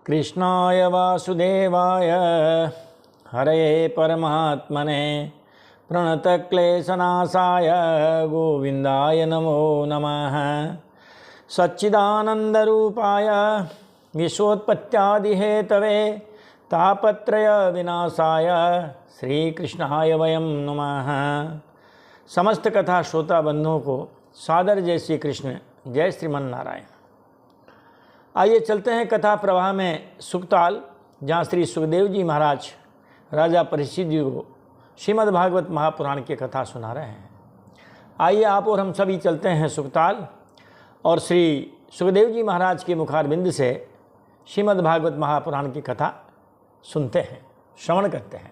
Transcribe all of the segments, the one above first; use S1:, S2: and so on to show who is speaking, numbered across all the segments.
S1: कृष्णाय वासुदेवाय हरये परमात्मने प्रणतक्लेशनाशाय गोविन्दाय नमो नमः। सच्चिदानन्दरूपाय विश्वोत्पत्त्यादिहेतवे तापत्रय विनाशाय श्रीकृष्णाय वयं नमः। समस्त कथा श्रोता बंधुओं को सादर जय श्री कृष्ण, जय श्रीमन नारायण। आइए चलते हैं कथा प्रवाह में सुखताल, जहाँ श्री सुखदेव जी महाराज राजा परीक्षित जी को श्रीमद् भागवत महापुराण की कथा सुना रहे हैं। आइए आप और हम सभी चलते हैं सुखताल और श्री सुखदेव जी महाराज के मुखारबिंद से श्रीमद् भागवत महापुराण की कथा सुनते हैं, श्रवण करते हैं।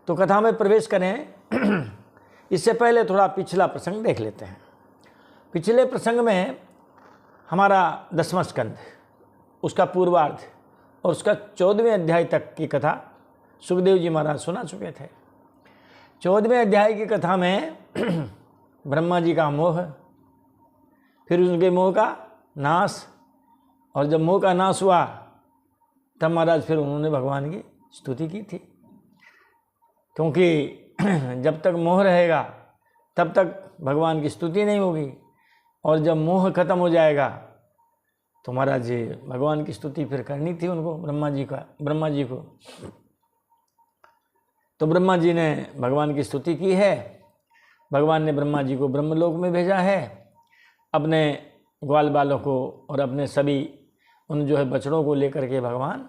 S1: तो कथा में प्रवेश करें इससे पहले थोड़ा पिछला प्रसंग देख लेते हैं। पिछले प्रसंग में हमारा 10वां स्कंद, उसका पूर्वार्ध और उसका 14वें अध्याय तक की कथा सुखदेव जी महाराज सुना चुके थे। 14वें अध्याय की कथा में ब्रह्मा जी का मोह, फिर उनके मोह का नाश, और जब मोह का नाश हुआ तब महाराज फिर उन्होंने भगवान की स्तुति की थी, क्योंकि जब तक मोह रहेगा तब तक भगवान की स्तुति नहीं होगी, और जब मोह खत्म हो जाएगा तो महाराज जी भगवान की स्तुति फिर करनी थी उनको, ब्रह्मा जी को। तो ब्रह्मा जी ने भगवान की स्तुति की है। भगवान ने ब्रह्मा जी को ब्रह्मलोक में भेजा है, अपने ग्वाल बालों को और अपने सभी उन जो है बछड़ों को लेकर के भगवान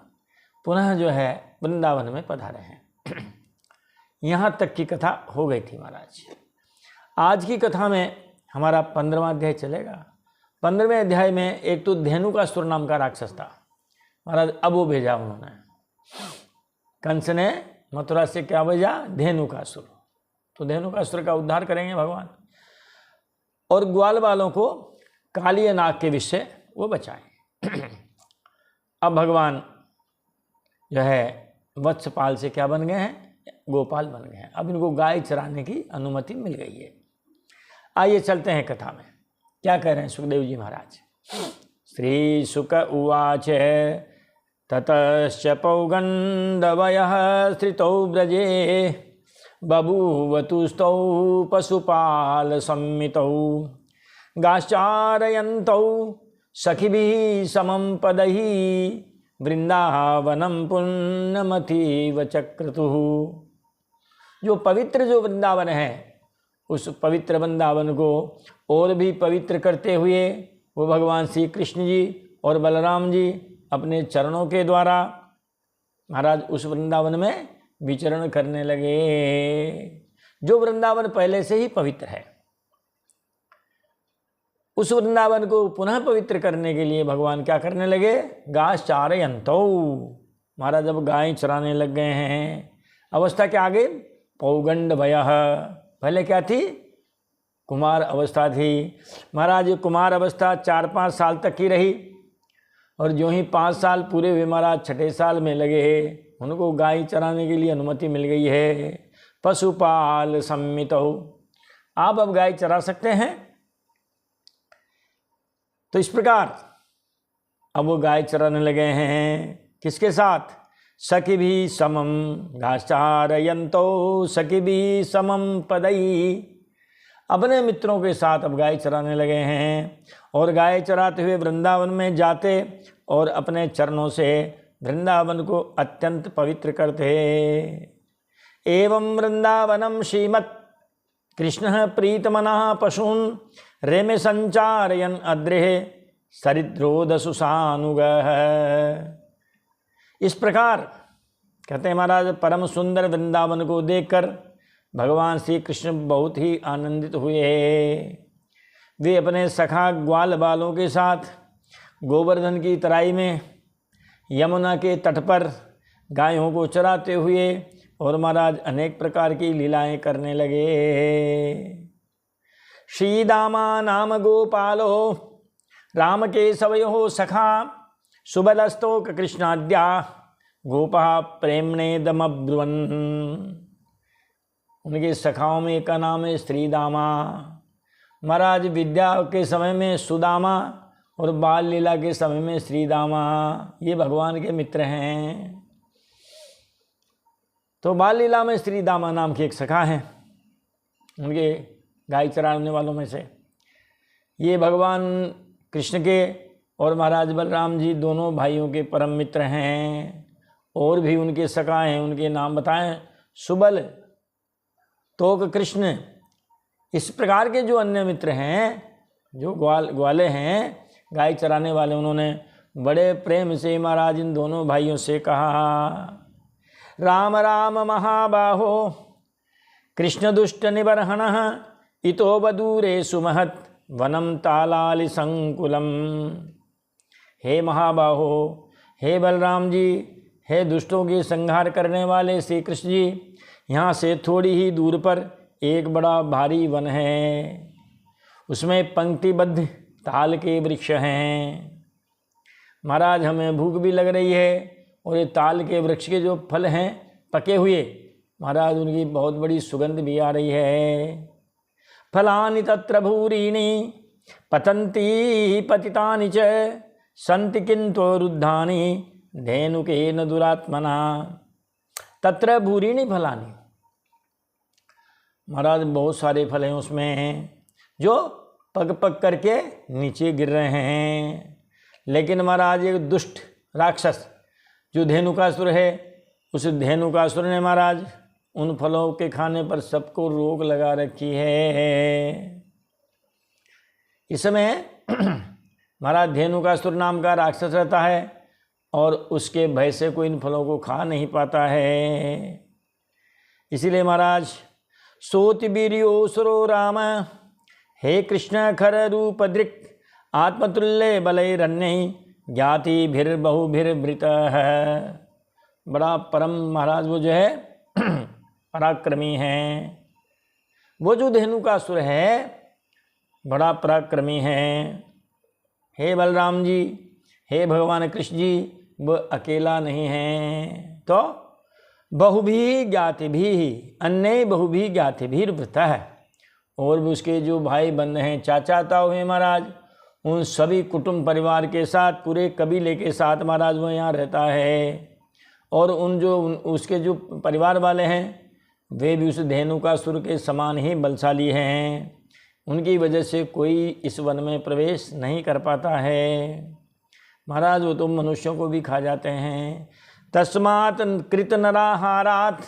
S1: पुनः जो है वृंदावन में पधारे हैं। यहाँ तक की कथा हो गई थी महाराज। आज की कथा में हमारा 15वां अध्याय चलेगा। 15वें अध्याय में एक तो धेनुकासुर नाम का राक्षस था महाराज, अब वो भेजा उन्होंने। कंस ने मथुरा से क्या भेजा? धेनुकासुर। तो धेनुकासुर का उद्धार करेंगे भगवान, और ग्वाल वालों को काली नाग के विष से वो बचाएं। अब भगवान जो है वत्सपाल से क्या बन गए हैं? गोपाल बन गए हैं। अब इनको गाय चराने की अनुमति मिल गई है। आइए चलते हैं कथा में, क्या कह रहे हैं सुखदेव जी महाराज। श्री शुक उवाच ततश्च पौगंडवयः स्थितौ ब्रजे बभूवतुस्तौ पशुपाल सम्मितौ गाश्चारयन्तौ सखिभिः समं पदैः वृंदावनं पुण्यमतीव चक्रतुः। जो पवित्र जो वृंदावन है, उस पवित्र वृंदावन को और भी पवित्र करते हुए वो भगवान श्री कृष्ण जी और बलराम जी अपने चरणों के द्वारा महाराज उस वृंदावन में विचरण करने लगे। जो वृंदावन पहले से ही पवित्र है, उस वृंदावन को पुनः पवित्र करने के लिए भगवान क्या करने लगे? गाश्चारयन्तौ। महाराज अब गाय चराने लग गए हैं। अवस्था क्या आगे? पौगंडवयः। पहले क्या थी? कुमार अवस्था थी। महाराज कुमार अवस्था 4-5 साल तक की रही, और जो ही 5 साल पूरे हुए महाराज 6ठे साल में लगे उनको गाय चराने के लिए अनुमति मिल गई है। पशुपाल सम्मित हो, आप अब गाय चरा सकते हैं। तो इस प्रकार अब वो गाय चराने लगे हैं। किसके साथ? सखी भी समम घाचारयंतो सखी भी समम पदई। अपने मित्रों के साथ अब गाय चराने लगे हैं, और गाय चराते हुए वृंदावन में जाते और अपने चरणों से वृंदावन को अत्यंत पवित्र करते। एवं वृंदावनम श्रीमत् कृष्ण प्रीतमनः पशून् रेमे संचारयन अद्रेह सरिद्रोदसुसानुगः। इस प्रकार कहते हैं महाराज, परम सुंदर वृंदावन को देखकर भगवान श्री कृष्ण बहुत ही आनंदित हुए। वे अपने सखा ग्वाल बालों के साथ गोवर्धन की तराई में यमुना के तट पर गायों को चराते हुए और महाराज अनेक प्रकार की लीलाएं करने लगे। श्रीदामा नाम गोपालो राम के सवयो सखा सुबलस्तोक कृष्णाद्या गोपा प्रेमणेदमब्रुवन्। उनके सखाओं में एक का नाम है स्त्रीदामा। महाराज विद्या के समय में सुदामा और बाल लीला के समय में श्री दामा, ये भगवान के मित्र हैं। तो बाल लीला में श्री दामा नाम की एक सखा हैं, उनके गाय चराने वालों में से। ये भगवान कृष्ण के और महाराज बलराम जी दोनों भाइयों के परम मित्र हैं। और भी उनके सखा हैं, उनके नाम बताएं, सुबल, तोक कृष्ण। इस प्रकार के जो अन्य मित्र हैं, जो ग्वाले हैं, गाय चराने वाले, उन्होंने बड़े प्रेम से महाराज इन दोनों भाइयों से कहा, राम राम महाबाहो कृष्ण दुष्ट निबर्हण इतो बदूरे सुमहत वनम तालालि संकुलम। हे महाबाहो, हे बलराम जी, हे दुष्टों के संहार करने वाले श्री कृष्ण जी, यहाँ से थोड़ी ही दूर पर एक बड़ा भारी वन है, उसमें पंक्तिबद्ध ताल के वृक्ष हैं। महाराज हमें भूख भी लग रही है, और ये ताल के वृक्ष के जो फल हैं पके हुए, महाराज उनकी बहुत बड़ी सुगंध भी आ रही है। फलानि तत्र भूरीणि पतन्ति पतितानि च सन्ति किन्तु रुद्धानि धेनुकेन दुरात्मना। तत्र भूरीणि फलानि, महाराज बहुत सारे फल हैं उसमें जो पक पक करके नीचे गिर रहे हैं। लेकिन महाराज एक दुष्ट राक्षस जो धेनुकासुर है, उस धेनुकासुर ने महाराज उन फलों के खाने पर सबको रोक लगा रखी है। इस समय महाराज धेनुकासुर नाम का राक्षस रहता है, और उसके भय से कोई इन फलों को खा नहीं पाता है। इसीलिए महाराज सोति वीर्योसुरो राम हे कृष्ण खर रूप दृक् आत्मतुल्य बलैरन्य ज्ञाति भीर बहुभिर्भृत है। बड़ा परम महाराज वो जो है पराक्रमी हैं। वो जो धेनुकासुर है बड़ा पराक्रमी है। हे बलराम जी, हे भगवान कृष्ण जी, वो अकेला नहीं है, तो बहुभी ज्ञाति भी अन्य बहुभी ज्ञाति भी वृत है। और भी उसके जो भाई बंधु हैं, चाचा ताऊ हैं महाराज, उन सभी कुटुंब परिवार के साथ, पूरे कबीले के साथ महाराज वो यहाँ रहता है। और उसके जो परिवार वाले हैं वे भी उस धेनुकासुर के समान ही बलशाली हैं। उनकी वजह से कोई इस वन में प्रवेश नहीं कर पाता है। महाराज वो तो मनुष्यों को भी खा जाते हैं। तस्मात् कृत नराहारात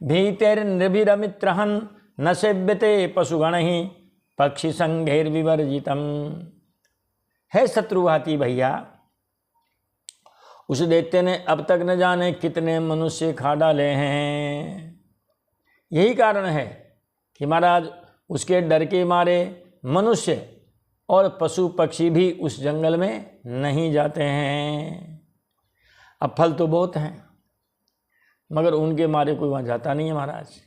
S1: भीतिर्निर्भिरमित्रहन् न सेव्यते पशुगण ही पक्षी संघेर विवर्जितम। है शत्रुघाती भैया, उस दैत्य ने अब तक न जाने कितने मनुष्य खा डाले हैं। यही कारण है कि महाराज उसके डर के मारे मनुष्य और पशु पक्षी भी उस जंगल में नहीं जाते हैं। अब फल तो बहुत हैं, मगर उनके मारे कोई वहाँ जाता नहीं है महाराज।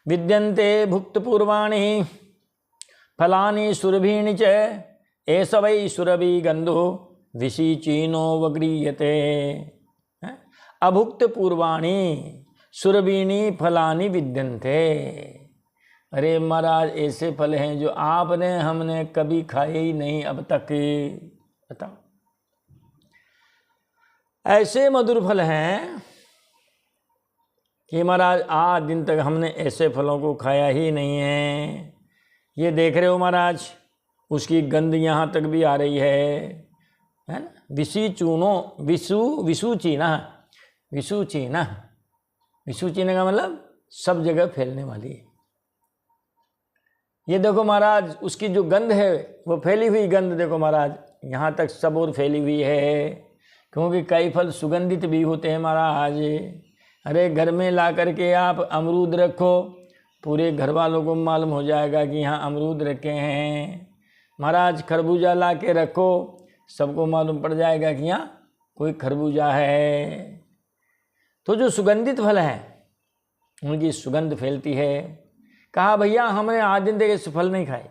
S1: विद्यन्ते भुक्त पूर्वाणि फलानि सुरभीणि च एष वै सुरभि गंधो विषीचीनो वग्रीयते। अभुक्त पूर्वाणि सुरभीणि फलानि विद्यन्ते। अरे महाराज ऐसे फल हैं जो आपने हमने कभी खाए ही नहीं अब तक। बताओ, ऐसे मधुर फल हैं कि महाराज आज दिन तक हमने ऐसे फलों को खाया ही नहीं है। ये देख रहे हो महाराज, उसकी गंध यहाँ तक भी आ रही है ना। विषुचीना, विषुचीना का मतलब सब जगह फैलने वाली है। ये देखो महाराज, उसकी जो गंध है वो फैली हुई गंध देखो महाराज, यहाँ तक सब और फैली हुई है। क्योंकि कई फल सुगंधित भी होते हैं महाराज। अरे घर में ला करके आप अमरूद रखो, पूरे घर वालों को मालूम हो जाएगा कि यहाँ अमरूद रखे हैं। महाराज खरबूजा ला के रखो, सबको मालूम पड़ जाएगा कि यहाँ कोई खरबूजा है। तो जो सुगंधित फल हैं उनकी सुगंध फैलती है। कहा भैया हमने आज दिन तक ऐसे फल नहीं खाए,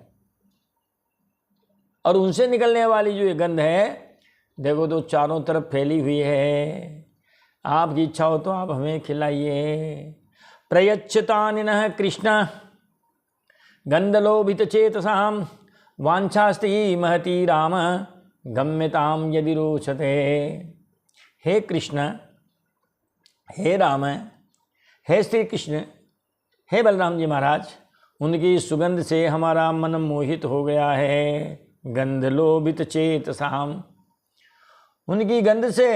S1: और उनसे निकलने वाली जो ये गंध है देखो तो चारों तरफ फैली हुई है। आपकी इच्छा हो तो आप हमें खिलाइए। प्रयच्छतानि नः कृष्ण गंधलोभित चेतसाम वांछास्ति महती राम गम्यताम यदि रोचते। हे कृष्ण, हे राम, हे श्री कृष्ण, हे बलराम जी महाराज, उनकी सुगंध से हमारा मन मोहित हो गया है। गंध लोभित चेतसाम, उनकी गंध से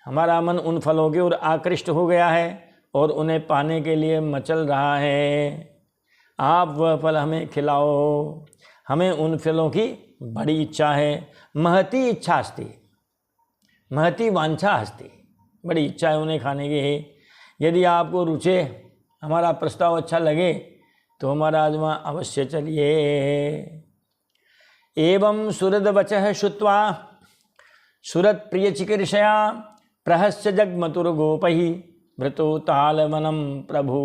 S1: हमारा मन उन फलों की ओर आकृष्ट हो गया है और उन्हें पाने के लिए मचल रहा है। आप वह फल हमें खिलाओ, हमें उन फलों की बड़ी इच्छा है। महती इच्छा हस्ती, महती वांछा हस्ती, बड़ी इच्छा है उन्हें खाने की। यदि आपको रुचे, हमारा प्रस्ताव अच्छा लगे तो हमारा आज वहाँ अवश्य चलिए। एवं सुहृद वचः श्रुत्वा सुरत प्रिय चिकीर्षया प्रहस्य जगमतुर्गोपहि भृतो तालवनम प्रभु।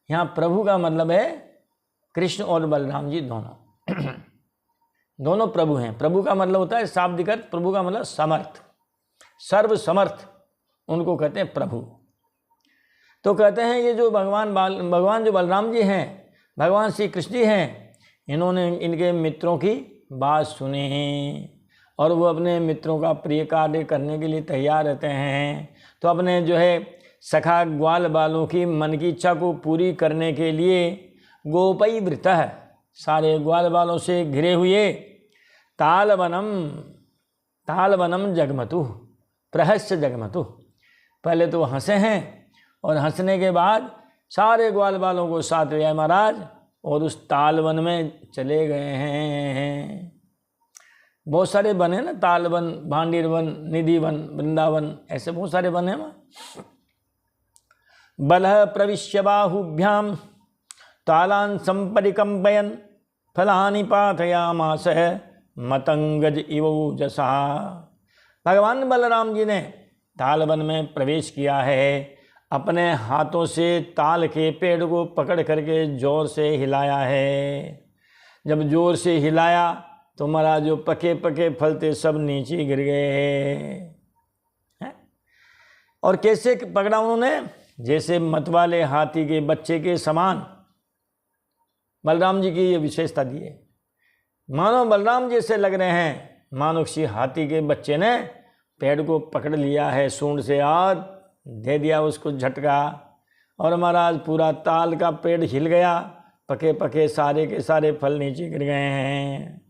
S1: यहाँ प्रभु का मतलब है कृष्ण और बलराम जी दोनों दोनों प्रभु हैं। प्रभु का मतलब होता है शाब्दिक अर्थ, प्रभु का मतलब समर्थ, सर्व समर्थ, उनको कहते हैं प्रभु। तो कहते हैं ये जो भगवान जो बलराम जी हैं, भगवान श्री कृष्ण जी हैं, इन्होंने इनके मित्रों की बात सुनी और वो अपने मित्रों का प्रिय कार्य करने के लिए तैयार रहते हैं। तो अपने जो है सखा ग्वाल बालों की मन की इच्छा को पूरी करने के लिए गोपई वृतः, सारे ग्वाल बालों से घिरे हुए तालवनम जगमतु प्रहस्य जगमतु, पहले तो हंसे हैं और हंसने के बाद सारे ग्वाल बालों को साथ लिया महाराज और उस तालवन में चले गए हैं। बहुत सारे वन है ना, तालवन, भांडीर वन, निधि वन, वृंदावन, ऐसे बहुत सारे वन हैं वहाँ। बलः प्रविश्य बाहुभ्याम तालान संपरिकम्पयन् फलानि पाथयामास मतंगज इवोजसा। भगवान बलराम जी ने तालवन में प्रवेश किया है, अपने हाथों से ताल के पेड़ को पकड़ करके जोर से हिलाया है। जब जोर से हिलाया तो महाराज जो पके पके फल थे सब नीचे गिर गए। और कैसे पकड़ा उन्होंने? जैसे मतवाले हाथी के बच्चे के समान बलराम जी की ये विशेषता दी है। मानो बलराम जैसे लग रहे हैं, मानो किसी हाथी के बच्चे ने पेड़ को पकड़ लिया है, सूंड से हाथ दे दिया उसको झटका, और महाराज पूरा ताल का पेड़ हिल गया, पके पके सारे के सारे फल नीचे गिर गए हैं।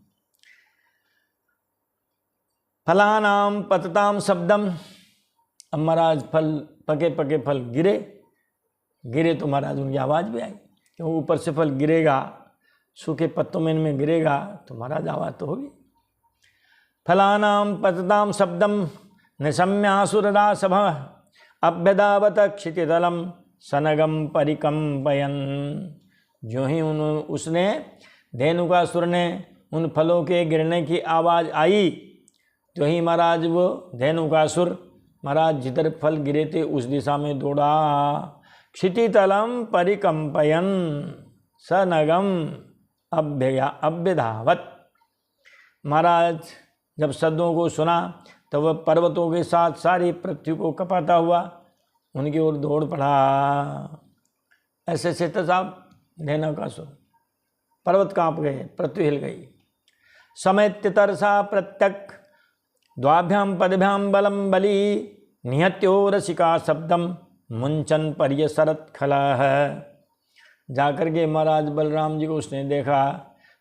S1: फलानाम पतताम शब्दम, अब महाराज फल पके पके फल गिरे तो महाराज उनकी आवाज़ भी आई, क्यों ऊपर से फल गिरेगा, सूखे पत्तों में इनमें गिरेगा तो महाराज आवाज़ तो होगी। फलानाम पतताम शब्दम निशम्यासुरदासभ अभ्यदावत क्षितितलम सनगम परिकम्पयन। जो ही उसने धेनुकासुर ने उन फलों के गिरने की आवाज़ आई, तो ही महाराज वो धेनुकासुर महाराज जिधर फल गिरे थे उस दिशा में दौड़ा। क्षितितलम परिकम्पयन सनगम अभ्यधावत। महाराज जब शब्दों को सुना तो वह पर्वतों के साथ सारी पृथ्वी को कपाता हुआ उनकी ओर दौड़ पड़ा। ऐसे से साहब धेनुकासुर, पर्वत कांप गए, पृथ्वी हिल गई। समेत्य तरसा प्रत्यक द्वाभ्याम पदभ्याम बलम बली निहत्यो रसिका शब्दम मुंचन पर्यसरत खलः। जाकर के महाराज बलराम जी को उसने देखा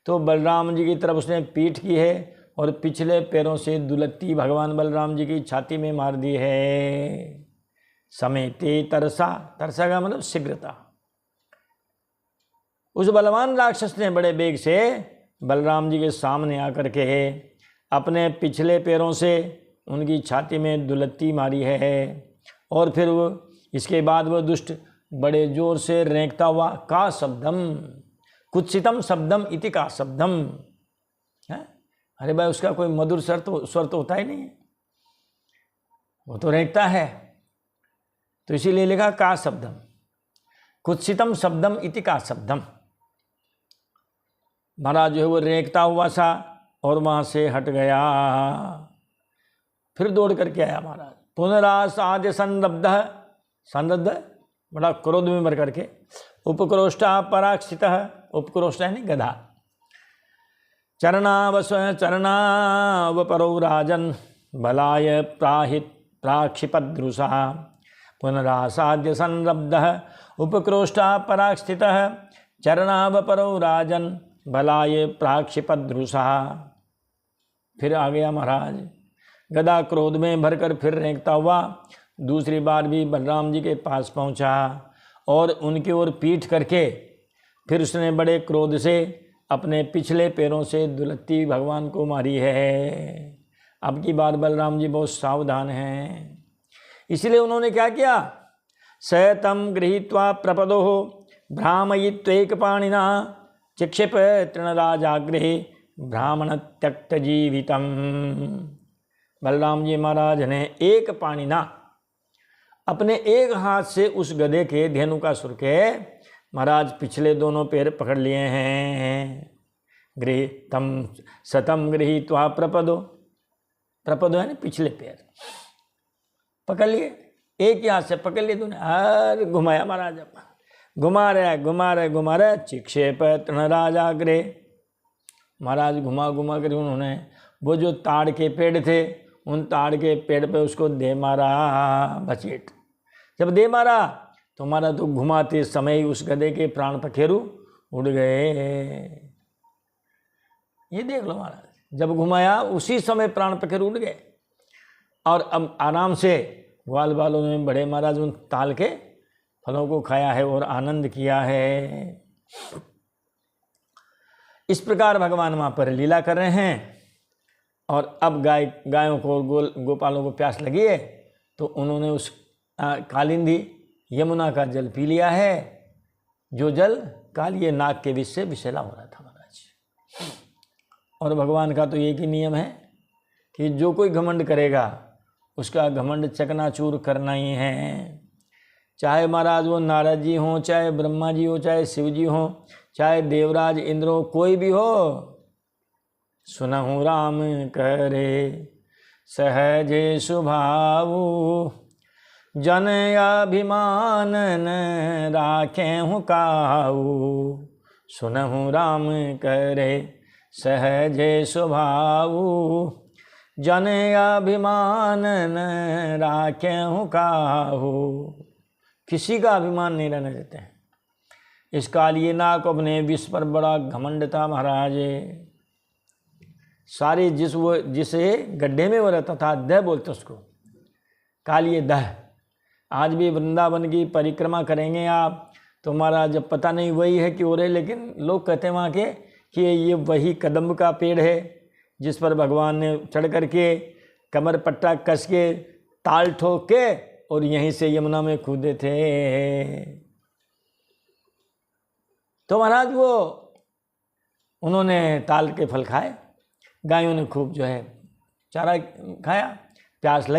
S1: तो बलराम जी की तरफ उसने पीठ की है और पिछले पैरों से दुलत्ती भगवान बलराम जी की छाती में मार दी है। समेते तरसा, तरसा का मतलब शीघ्रता। उस बलवान राक्षस ने बड़े बेग से बलराम जी के सामने आकर के अपने पिछले पैरों से उनकी छाती में दुलत्ती मारी है, और फिर वो इसके बाद वह दुष्ट बड़े जोर से रेंकता हुआ का शब्दम कुत्सितम शब्दम इति का शब्दम है। अरे भाई उसका कोई मधुर स्वर तो होता ही नहीं है, वो तो रेंकता है, तो इसीलिए लिखा का शब्दम कुत्सितम शब्दम इति का शब्दम। महाराज जो है वो रेंकता हुआ सा और वहाँ से हट गया। फिर दौड़ करके आया महाराज। पुनरास आद्य संरब्ध बड़ा क्रोध में मर करके उपक्रोष्टा पराक्षित, उपक्रोष्टा है नहीं गधा, चरणावपरौ राजन् बलाय प्राक्षिपदृशः पुनरासाद्य संरब्धः उपक्रोष्टा परास्थितः चरणावपरौ राजन् बलाय प्राक्षिपदृशः। फिर आ गया महाराज, गदा क्रोध में भरकर फिर रेंकता हुआ दूसरी बार भी बलराम जी के पास पहुंचा और उनकी ओर पीठ करके फिर उसने बड़े क्रोध से अपने पिछले पैरों से दुलत्ती भगवान को मारी है। अब की बार बलराम जी बहुत सावधान हैं, इसलिए उन्होंने क्या किया, सतम गृहीत्वा प्रपदो भ्रामयित्वेकपाणिना चिक्षिप तृणराजाग्रहे ब्राह्मण त्यक्त जीवितम। बलराम जी महाराज ने एक पाणिना अपने एक हाथ से उस गधे के धेनुकासुर के महाराज पिछले दोनों पैर पकड़ लिए हैं। गृहीतम सतम गृहीत्वा प्रपदो, प्रपदो है ना पिछले पैर पकड़ लिए, एक ही हाथ से पकड़ लिए तूने, हर घुमाया महाराज, घुमा रहे चिक्षेप तृणराजाग्रे। महाराज घुमा कर उन्होंने वो जो ताड़ के पेड़ थे उन ताड़ के पेड़ पे उसको दे मारा बचेट। जब दे मारा तो मारा तो घुमाते समय उस गधे के प्राण पखेरु उड़ गए। ये देख लो महाराज, जब घुमाया उसी समय प्राण पखेरु उड़ गए। और अब आराम से ग्वाल बालों ने बड़े महाराज उन ताल के फलों को खाया है और आनंद किया है। इस प्रकार भगवान वहाँ पर लीला कर रहे हैं। और अब गायों को गोपालों को प्यास लगी है तो उन्होंने उस कालिंदी यमुना का जल पी लिया है, जो जल कालिए नाग के विष से विषैला हो रहा था महाराज। और भगवान का तो एक ही नियम है कि जो कोई घमंड करेगा उसका घमंड चकनाचूर करना ही है। चाहे महाराज वो नारद जी हों, चाहे ब्रह्मा जी हो, चाहे शिव जी हों, चाहे देवराज इंद्र हो, कोई भी हो, सुनहु राम करे सहजे स्वभावु जन अभिमान न राखेहु काहू। सुनहु राम करे सहजे स्वभावु जन अभिमान न राखेहु काहू। किसी का अभिमान नहीं रहने देते हैं। इस कालिए नाग को अपने विष पर बड़ा घमंड था महाराज। सारे जिसे गड्ढे में वो रहता था, दह बोलते उसको, कालिए दह। आज भी वृंदावन की परिक्रमा करेंगे आप तो महाराज जब पता नहीं वही है कि हो रहे, लेकिन लोग कहते हैं वहाँ के कि ये वही कदम्ब का पेड़ है जिस पर भगवान ने चढ़ करके कमर पट्टा कस के ताल ठोक के और यहीं से यमुना में कूदे थे। तो महाराज वो उन्होंने ताल के फल खाए, गायों ने खूब जो है चारा खाया। प्यास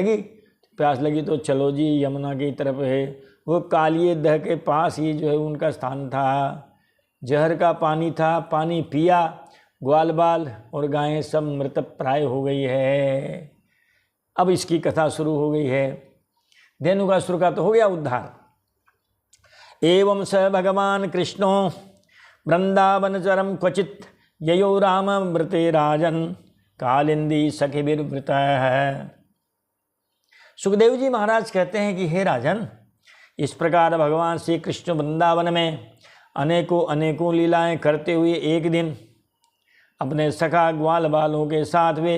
S1: लगी तो चलो जी यमुना की तरफ है। वो कालिए दह के पास ही जो है उनका स्थान था। जहर का पानी था, पानी पिया, ग्वाल बाल और गायें सब मृत प्राय हो गई है। अब इसकी कथा शुरू हो गई है। धेनुकासुर का तो हो गया उद्धार। एवं स भगवान कृष्णो वृंदावन चरम क्वचित ययो राम मृते राजन कालिंदी सखिभिर्वृत है। सुखदेव जी महाराज कहते हैं कि हे राजन, इस प्रकार भगवान श्री कृष्ण वृंदावन में अनेकों लीलाएं करते हुए एक दिन अपने सखा ग्वाल बालों के साथ वे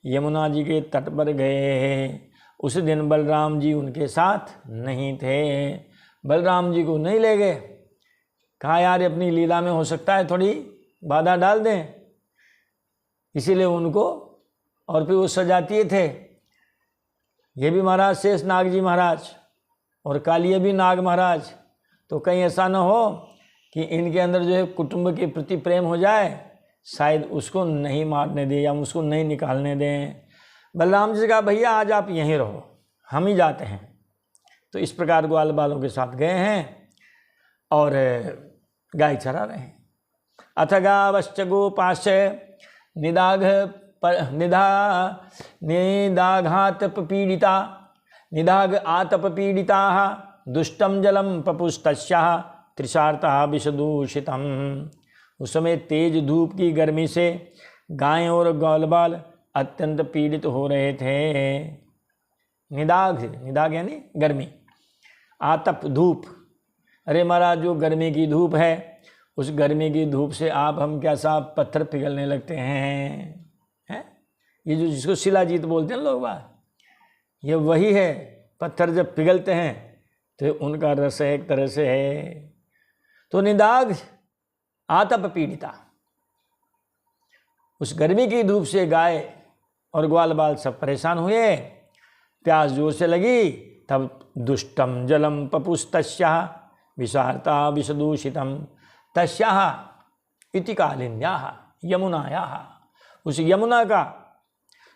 S1: यमुना जी के तट पर गए। उस दिन बलराम जी उनके साथ नहीं थे। बलराम जी को नहीं ले गए। कहा यार अपनी लीला में हो सकता है थोड़ी बाधा डाल दें, इसीलिए उनको, और फिर वो सजातीय थे। ये भी महाराज शेष नाग जी महाराज और कालिए भी नाग महाराज। तो कहीं ऐसा न हो कि इनके अंदर जो है कुटुंब के प्रति प्रेम हो जाए, शायद उसको नहीं मारने दें या उसको नहीं निकालने दें। बलराम जी कहा भैया आज आप यहीं रहो, हम ही जाते हैं। तो इस प्रकार ग्वाल बालों के साथ गए हैं और गाय चरा रहे हैं। अथ गावश्च गोपाश्च निदाघ आतप पीड़िता दुष्टम जलम पपुस्तस्याः त्रिशार्ता विषदूषितम। उस समय तेज धूप की गर्मी से गायें और ग्वालबाल अत्यंत पीड़ित हो रहे थे। निदाग से, निदाग यानी गर्मी, आतप धूप। अरे महाराज जो गर्मी की धूप है, उस गर्मी की धूप से आप हम क्या साहब पत्थर पिघलने लगते हैं? ये जो जिसको शिलाजीत बोलते हैं लोग बात, ये वही है। पत्थर जब पिघलते हैं तो उनका रस एक तरह से है। तो निदाग आतप पीड़िता, उस गर्मी की धूप से गाय और ग्वाल बाल सब परेशान हुए। प्यास जोर से लगी, तब दुष्टम जलम पपुस्तस्याः विषार्ता विषदूषितम तस्याः इति कालिन्द्याः यमुनायाः। उस यमुना का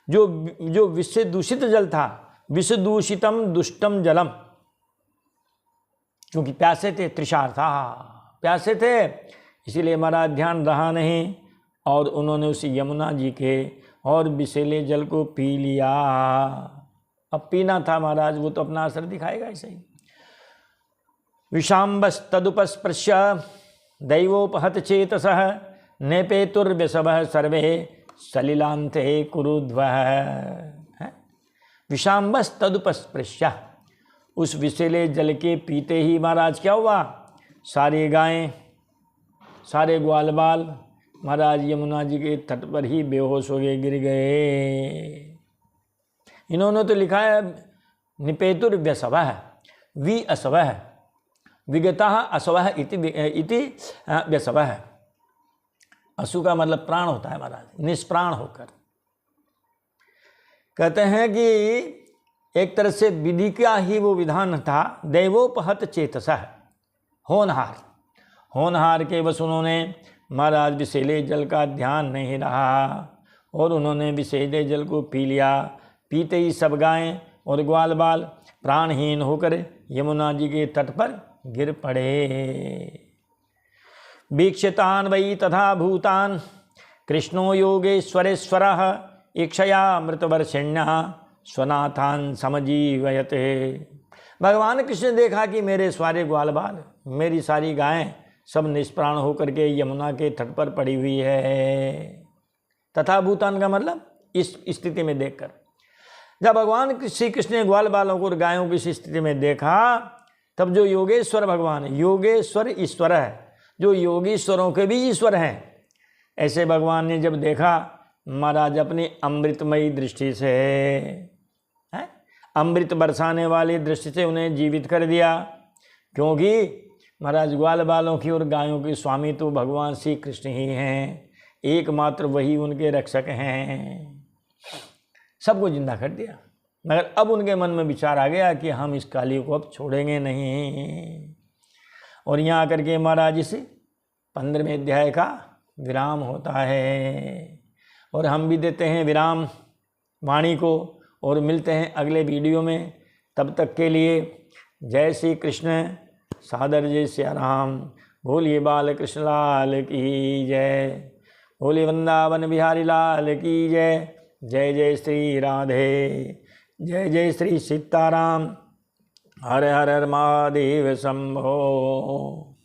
S1: जो विष से दूषित जल था, विषदूषितम दुष्टम जलम, क्योंकि प्यासे थे, तृषार्था प्यासे थे, इसीलिए हमारा ध्यान रहा नहीं और उन्होंने उस यमुना जी के और विषैले जल को पी लिया। अब पीना था महाराज, वो तो अपना असर दिखाएगा ऐसे ही। विषाम्बस तदुपस्पृश्य दैवोपहत चेतसः नेपेतुर्व्यसवः सर्वे सलिलान्ते कुरुध्वः। विषाम्बस तदुपस्पृश्य, उस विषैले जल के पीते ही महाराज क्या हुआ? सारी गायें, सारे ग्वाल बाल महाराज यमुना जी के तट पर ही बेहोश हो गए, गिर गए। इन्होंने तो लिखा है निपेतुर व्यसवः वि असवः विगता असवः इति व्यसवः। असु का मतलब प्राण होता है महाराज, निष्प्राण होकर। कहते हैं कि एक तरह से विधि का ही वो विधान था। दैवोपहत चेतसः, होनहार, होनहार के बस उन्होंने महाराज विषैले जल का ध्यान नहीं रहा और उन्होंने विषैले जल को पी लिया। पीते ही सब गायें और ग्वाल बाल प्राणहीन होकर यमुना जी के तट पर गिर पड़े। वीक्षितान वै तथा भूतान कृष्णो योगेश्वरेश्वरः इक्षया मृतवर्षिण्यः स्वनाथान समजीवयते। भगवान कृष्ण ने देखा कि मेरे सारे ग्वाल बाल, मेरी सारी गायें सब निष्प्राण होकर के यमुना के तट पर पड़ी हुई है। तथा भूतान का मतलब इस स्थिति में देखकर, जब भगवान श्री कृष्ण ने ग्वाल बालों को और गायों की इस स्थिति में देखा, तब जो योगेश्वर भगवान, योगेश्वर ईश्वर है, जो योगीश्वरों के भी ईश्वर हैं, ऐसे भगवान ने जब देखा महाराज अपनी अमृतमयी दृष्टि से, अमृत बरसाने वाली दृष्टि से उन्हें जीवित कर दिया। क्योंकि महाराज ग्वाल बालों की और गायों के स्वामी तो भगवान श्री कृष्ण ही हैं, एकमात्र वही उनके रक्षक हैं। सबको जिंदा कर दिया, मगर अब उनके मन में विचार आ गया कि हम इस काली को अब छोड़ेंगे नहीं। और यहाँ आकर के महाराज इस 15वें अध्याय का विराम होता है और हम भी देते हैं विराम वाणी को और मिलते हैं अगले वीडियो में। तब तक के लिए जय श्री कृष्ण, सादर जय सिया राम, बोलिए बाल कृष्ण लाल की जय, बोलिए वृंदावन बिहारी लाल की जय। जय जय श्री राधे, जय जय श्री सीताराम, हर हर महादेव शंभो।